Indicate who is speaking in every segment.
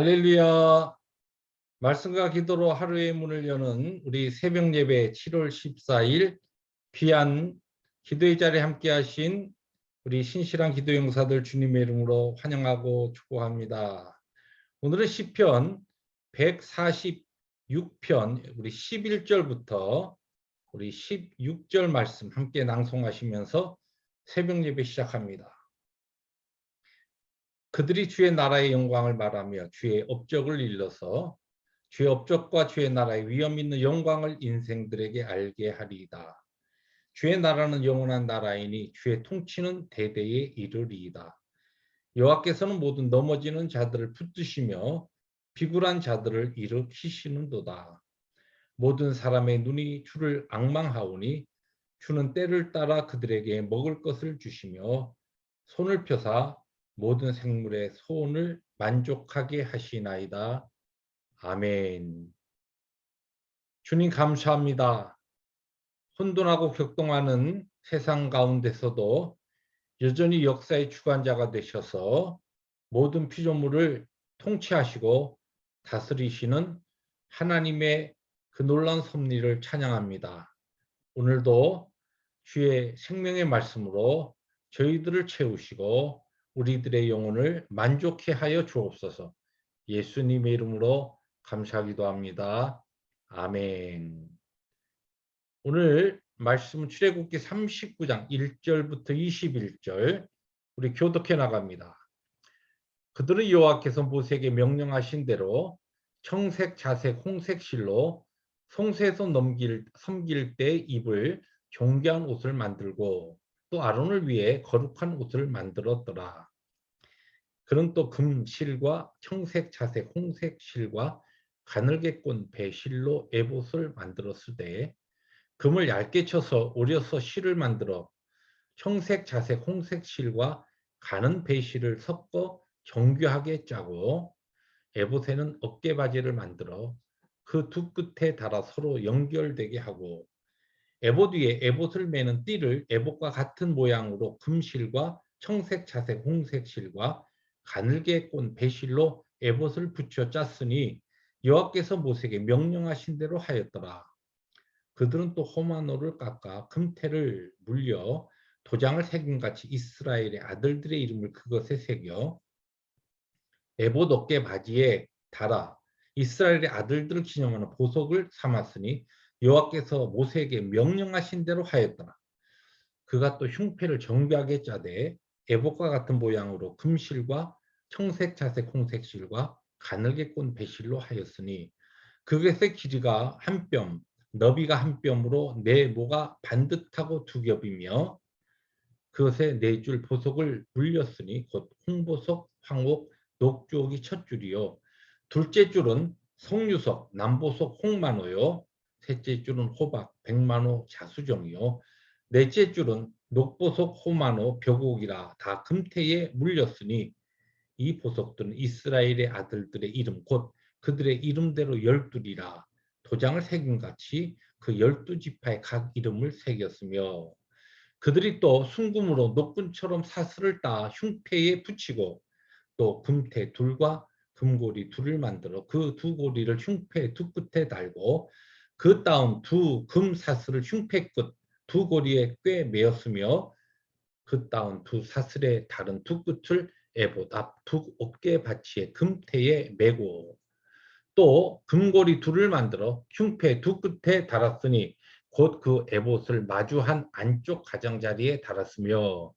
Speaker 1: 할렐루야. 말씀과 기도로 하루의 문을 여는 우리 새벽 예배 7월 14일 귀한 기도의 자리에 함께 하신 우리 신실한 기도 용사들 주님의 이름으로 환영하고 축복합니다. 오늘은 시편 146편 우리 11절부터 우리 16절 말씀 함께 낭송하시면서 새벽 예배 시작합니다. 그들이 주의 나라의 영광을 말하며 주의 업적을 일러서 주의 업적과 주의 나라의 위엄 있는 영광을 인생들에게 알게 하리이다. 주의 나라는 영원한 나라이니 주의 통치는 대대에 이르리이다. 여호와께서는 모든 넘어지는 자들을 붙드시며 비굴한 자들을 일으키시는도다. 모든 사람의 눈이 주를 앙망하오니 주는 때를 따라 그들에게 먹을 것을 주시며 손을 펴사 모든 생물의 소원을 만족하게 하시나이다. 아멘. 주님 감사합니다. 혼돈하고 격동하는 세상 가운데서도 여전히 역사의 주관자가 되셔서 모든 피조물을 통치하시고 다스리시는 하나님의 그 놀라운 섭리를 찬양합니다. 오늘도 주의 생명의 말씀으로 저희들을 채우시고 우리들의 영혼을 만족해 하여 주옵소서. 예수님의 이름으로 감사하기도 합니다. 아멘. 오늘 말씀은 출애굽기 39장 1절부터 21절 우리 교독해 나갑니다. 그들은 여호와께서 모세에게 명령하신 대로 청색, 자색, 홍색 실로 송새에서 섬길 때 입을 존귀한 옷을 만들고 또 아론을 위해 거룩한 옷을 만들었더라. 그는 또 금실과 청색, 자색, 홍색 실과 가늘게 꼰 배실로 에봇을 만들었을 때 금을 얇게 쳐서 오려서 실을 만들어 청색, 자색, 홍색 실과 가는 배실을 섞어 정교하게 짜고 에봇에는 어깨바지를 만들어 그 두 끝에 달아 서로 연결되게 하고 에봇 위에 에봇을 매는 띠를 에봇과 같은 모양으로 금실과 청색, 자색, 홍색 실과 가늘게 꼰 배실로 에봇을 붙여 짰으니 여호와께서 모세에게 명령하신 대로 하였더라. 그들은 또 호마노를 깎아 금태를 물려 도장을 새김같이 이스라엘의 아들들의 이름을 그것에 새겨 에봇 어깨 바지에 달아 이스라엘의 아들들을 기념하는 보석을 삼았으니 여호와께서 모세에게 명령하신 대로 하였더라. 그가 또 흉패를 정교하게 짜되 에봇과 같은 모양으로 금실과 청색, 자색, 홍색 실과 가늘게 꼰 배실로 하였으니 그것의 길이가 한 뼘, 너비가 한 뼘으로 네 모가 반듯하고 두 겹이며 그것에 네 줄 보석을 물렸으니 곧 홍보석, 황옥, 녹주옥이 첫 줄이요. 둘째 줄은 석류석, 남보석, 홍만호요. 셋째 줄은 호박, 백만호, 자수정이요. 넷째 줄은 녹보석, 호만호, 벽옥이라 다 금태에 물렸으니 이 보석들은 이스라엘의 아들들의 이름 곧 그들의 이름대로 열둘이라 도장을 새김같이 그 12지파의 각 이름을 새겼으며 그들이 또 순금으로 녹분처럼 사슬을 따 흉패에 붙이고 또 금태 둘과 금고리 둘을 만들어 그 두 고리를 흉패 두 끝에 달고 그 다음 두 금 사슬을 흉패 끝 두 고리에 꿰 매었으며 그 다음 두 사슬의 다른 두 끝을 에봇 앞 두 어깨 받치에 금태에 매고 또 금고리 둘을 만들어 흉패 두 끝에 달았으니 곧 그 에봇을 마주한 안쪽 가장자리에 달았으며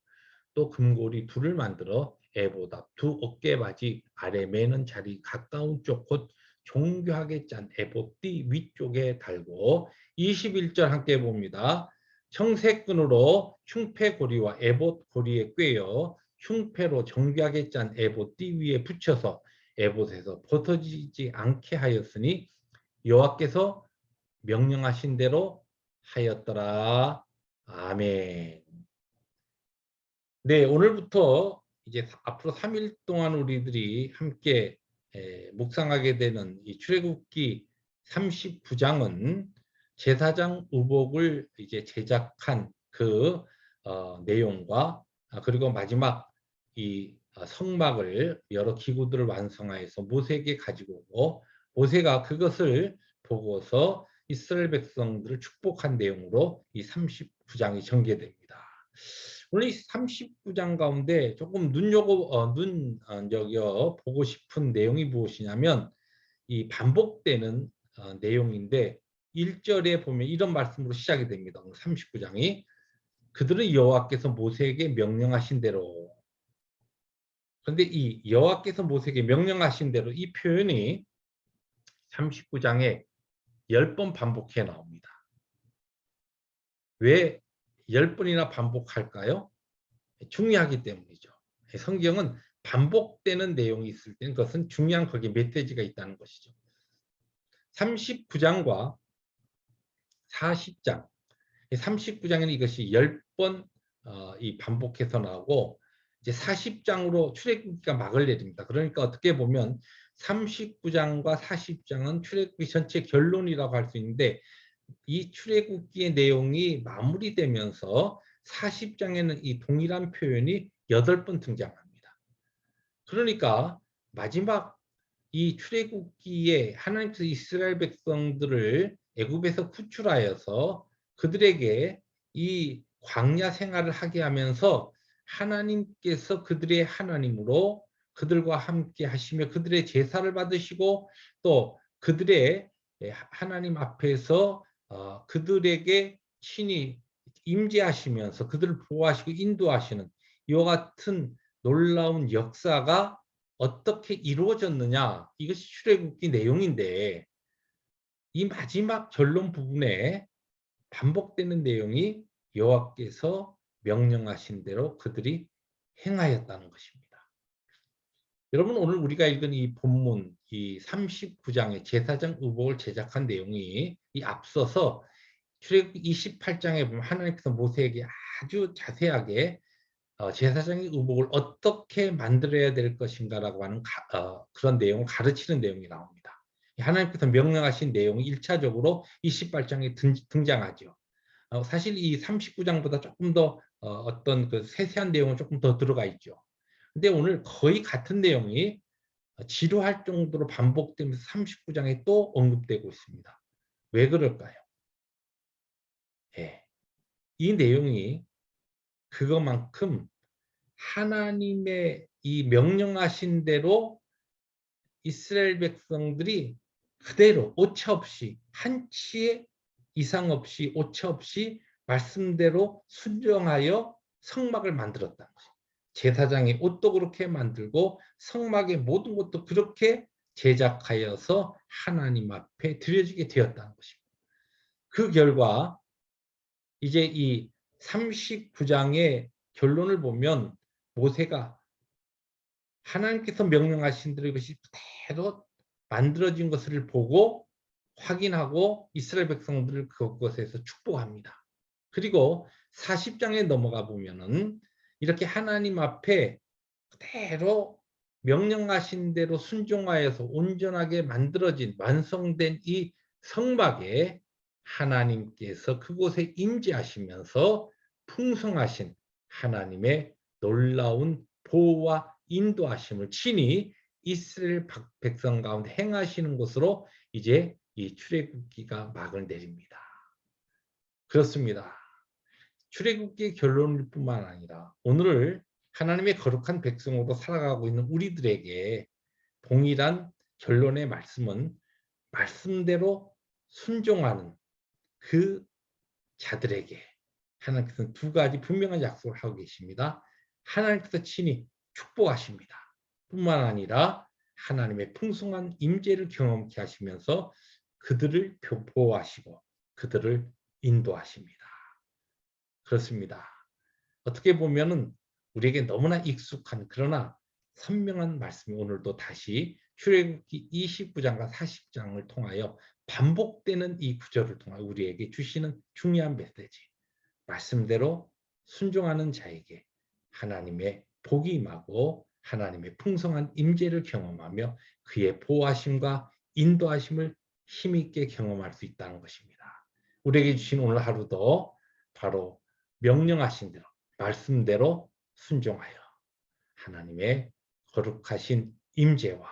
Speaker 1: 또 금고리 둘을 만들어 에봇 앞 두 어깨바지 아래 매는 자리 가까운 쪽 곧 정교하게 짠 에봇 띠 위쪽에 달고 21절 함께 봅니다. 청색끈으로 흉패고리와 에봇 고리에 꿰어 흉패로 정교하게 짠 에봇 띠 위에 붙여서 에봇에서 벗어지지 않게 하였으니 여호와께서 명령하신 대로 하였더라. 아멘. 네, 오늘부터 이제 앞으로 3일 동안 우리들이 함께 묵상하게 되는 이 출애굽기 39장은 제사장 의복을 이제 제작한 그 내용과 그리고 마지막 이 성막을 여러 기구들을 완성하여서 모세에게 가지고 오고 모세가 그것을 보고서 이스라엘 백성들을 축복한 내용으로 이 39장이 전개됩니다. 오늘 이 39장 가운데 조금 눈여겨 보고 싶은 내용이 무엇이냐면 이 반복되는 내용인데 1절에 보면 이런 말씀으로 시작이 됩니다. 39장이 그들은 여호와께서 모세에게 명령하신 대로. 그런데 이 여호와께서 모세에게 명령하신 대로 이 표현이 39장에 10번 반복해 나옵니다. 왜 10번이나 반복할까요? 중요하기 때문이죠. 성경은 반복되는 내용이 있을 때는 그것은 중요한 거기에 메시지가 있다는 것이죠. 39장과 40장, 39장에는 이것이 10번 이 반복해서 나오고 이제 40장으로 출애굽기가 막을 내립니다. 그러니까 어떻게 보면 39장과 40장은 출애굽기 전체 결론이라고 할 수 있는데 이 출애굽기의 내용이 마무리되면서 40장에는 이 동일한 표현이 8번 등장합니다. 그러니까 마지막 이 출애굽기에 하나님께서 이스라엘 백성들을 애굽에서 구출하여서 그들에게 이 광야 생활을 하게 하면서 하나님께서 그들의 하나님으로 그들과 함께 하시며 그들의 제사를 받으시고 또 그들의 하나님 앞에서 그들에게 친히 임재하시면서 그들을 보호하시고 인도하시는 이와 같은 놀라운 역사가 어떻게 이루어졌느냐 이것이 출애굽기 내용인데 이 마지막 결론 부분에 반복되는 내용이 여호와께서 명령하신 대로 그들이 행하였다는 것입니다. 여러분 오늘 우리가 읽은 이 본문 이 39장의 제사장 의복을 제작한 내용이 이 앞서서 출애굽기 28장에 보면 하나님께서 모세에게 아주 자세하게 제사장의 의복을 어떻게 만들어야 될 것인가라고 하는 그런 내용을 가르치는 내용이 나옵니다. 하나님께서 명령하신 내용이 1차적으로 28장에 등장하죠. 사실 이 39장보다 조금 더 어떤 그 세세한 내용은 조금 더 들어가 있죠. 근데 오늘 거의 같은 내용이 지루할 정도로 반복되면서 39장에 또 언급되고 있습니다. 왜 그럴까요? 예. 이 내용이 그것만큼 하나님의 이 명령하신 대로 이스라엘 백성들이 그대로 오차 없이 한치의 이상 없이 오차 없이 말씀대로 순종하여 성막을 만들었다는 것입니다. 제사장의 옷도 그렇게 만들고 성막의 모든 것도 그렇게 제작하여서 하나님 앞에 드려지게 되었다는 것입니다. 그 결과 이제 이 39장의 결론을 보면 모세가 하나님께서 명령하신 대로 이것이 그대로 만들어진 것을 보고 확인하고 이스라엘 백성들을 그것에서 축복합니다. 그리고 40장에 넘어가 보면은 이렇게 하나님 앞에 그대로 명령하신 대로 순종하여서 온전하게 만들어진 완성된 이 성막에 하나님께서 그곳에 임재하시면서 풍성하신 하나님의 놀라운 보호와 인도하심을 친히 이스라엘 백성 가운데 행하시는 것으로 이제 이 출애굽기가 막을 내립니다. 그렇습니다. 출애굽기의 결론일 뿐만 아니라 오늘 하나님의 거룩한 백성으로 살아가고 있는 우리들에게 동일한 결론의 말씀은 말씀대로 순종하는 그 자들에게 하나님께서는 두 가지 분명한 약속을 하고 계십니다. 하나님께서 친히 축복하십니다. 뿐만 아니라 하나님의 풍성한 임재를 경험케 하시면서 그들을 보호하시고 그들을 인도하십니다. 그렇습니다. 어떻게 보면은 우리에게 너무나 익숙한 그러나 선명한 말씀이 오늘도 다시 출애굽기 29장과 40장을 통하여 반복되는 이 구절을 통하여 우리에게 주시는 중요한 메시지. 말씀대로 순종하는 자에게 하나님의 복이 임하고 하나님의 풍성한 임재를 경험하며 그의 보호하심과 인도하심을 힘있게 경험할 수 있다는 것입니다. 우리에게 주신 오늘 하루도 바로 명령하신 대로 말씀대로 순종하여 하나님의 거룩하신 임재와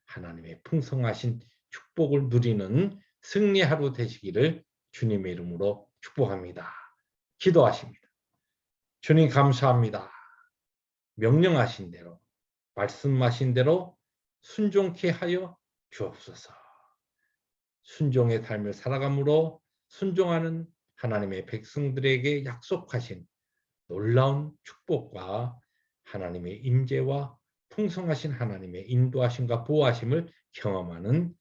Speaker 1: 하나님의 풍성하신 축복을 누리는 승리 하루 되시기를 주님의 이름으로 축복합니다. 기도하십니다. 주님 감사합니다. 명령하신 대로 말씀하신 대로 순종케 하여 주옵소서. 순종의 삶을 살아감으로 순종하는 하나님의 백성들에게 약속하신 놀라운 축복과 하나님의 임재와 풍성하신 하나님의 인도하심과 보호하심을 경험하는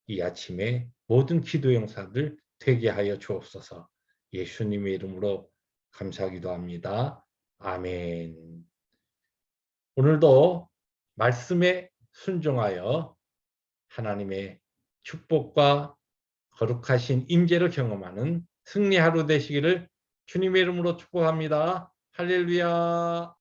Speaker 1: 이 아침에 모든 기도 영사들 되게 하여 주옵소서. 예수님의 이름으로 감사하기도 합니다. 아멘. 오늘도 말씀에 순종하여 하나님의 축복과 거룩하신 임재를 경험하는 승리 하루 되시기를 주님의 이름으로 축복합니다. 할렐루야.